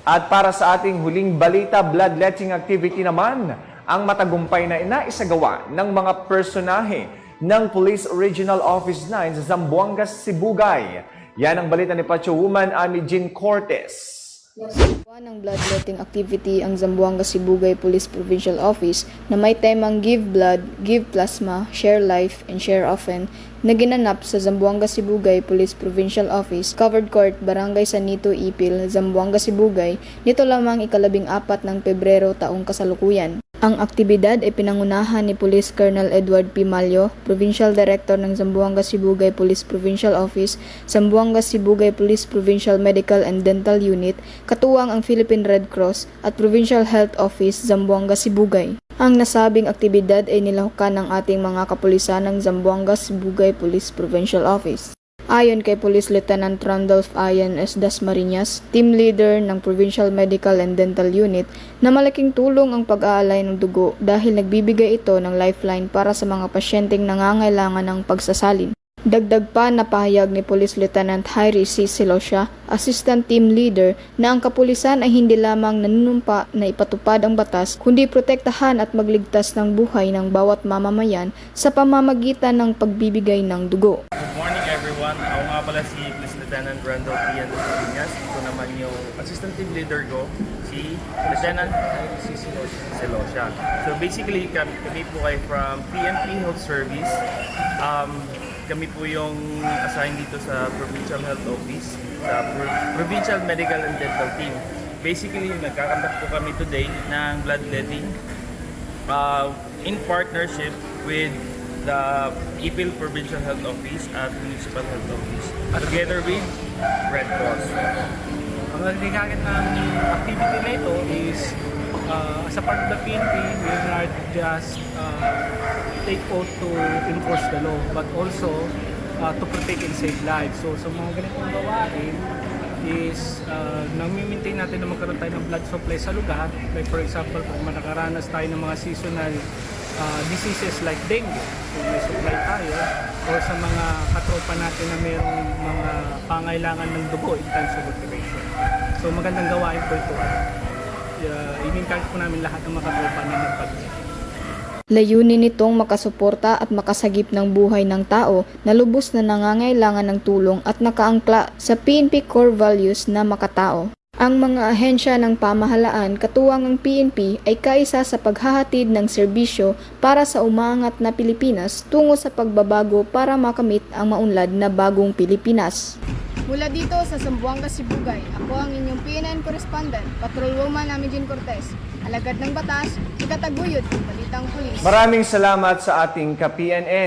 At para sa ating huling balita, bloodletting activity naman ang matagumpay na inaisagawa ng mga personahe ng Police Regional Office 9 sa Zamboanga, Sibugay. Yan ang balita ni Pacho Woman Ami Jean Cortez. Ng bloodletting activity ang Zamboanga Sibugay Police Provincial Office na may temang Give Blood, Give Plasma, Share Life, and Share Often na ginanap sa Zamboanga Sibugay Police Provincial Office, Covered Court, Barangay Sanito Ipil, Zamboanga Sibugay, nito lamang ika-14 ng Pebrero taong kasalukuyan. Ang aktibidad ay pinangunahan ni Police Colonel Edward P. Malyo, Provincial Director ng Zamboanga Sibugay Police Provincial Office, Zamboanga Sibugay Police Provincial Medical and Dental Unit, katuwang ang Philippine Red Cross at Provincial Health Office, Zamboanga Sibugay. Ang nasabing aktibidad ay nilahukan ng ating mga kapulisan ng Zamboanga Sibugay Police Provincial Office. Ayon kay Police Lieutenant Randolph Ayan S. Dasmariñas, team leader ng Provincial Medical and Dental Unit, na malaking tulong ang pag-aalay ng dugo dahil nagbibigay ito ng lifeline para sa mga pasyenteng nangangailangan ng pagsasalin. Dagdag pa na pahayag ni Police Lieutenant Jairi C. Silosya, Assistant Team Leader, na ang kapulisan ay hindi lamang nanunumpa na ipatupad ang batas, kundi protektahan at magligtas ng buhay ng bawat mamamayan sa pamamagitan ng pagbibigay ng dugo. Good morning everyone. Ako nga pala si Police Lieutenant Randolph P. Dasmariñas. Ito naman yung Assistant Team Leader ko, si Lieutenant Silosya. So basically, kami po ay from PNP Health Service. Kami po yung assigned dito sa Provincial Health Office, sa Provincial Medical and Dental Team. Basically, nagkakandak po kami today ng bloodletting in partnership with the Ipil Provincial Health Office at Municipal Health Office, together with Red Cross. Ang nagkakit ng activity na ito is as a part of the PNP, we are not just take oath to enforce the law, but also to protect and save lives. So sa mga ganitong gawain is nami-maintain natin na magkaroon tayo ng blood supply sa lugar. Like for example, kung nakaranas tayo ng mga seasonal diseases like dengue, so may supply tayo, or sa mga katropa natin na mayroong mga pangailangan ng dugo in times of operation. So magandang gawain po ito. I-encourage po namin lahat ng mga katropa na magpag-ibig. Layunin nitong makasuporta at makasagip ng buhay ng tao na lubos na nangangailangan ng tulong at nakaangkla sa PNP core values na makatao. Ang mga ahensya ng pamahalaan katuwang ang PNP ay kaisa sa paghahatid ng serbisyo para sa umaangat na Pilipinas tungo sa pagbabago para makamit ang maunlad na bagong Pilipinas. Mula dito sa Zamboanga, Sibugay, ako ang inyong PNN correspondent, Patrolwoman Ami Jean Cortez, alagad ng batas, ikataguyod ng balitang pulis. Maraming salamat sa ating ka-PNN.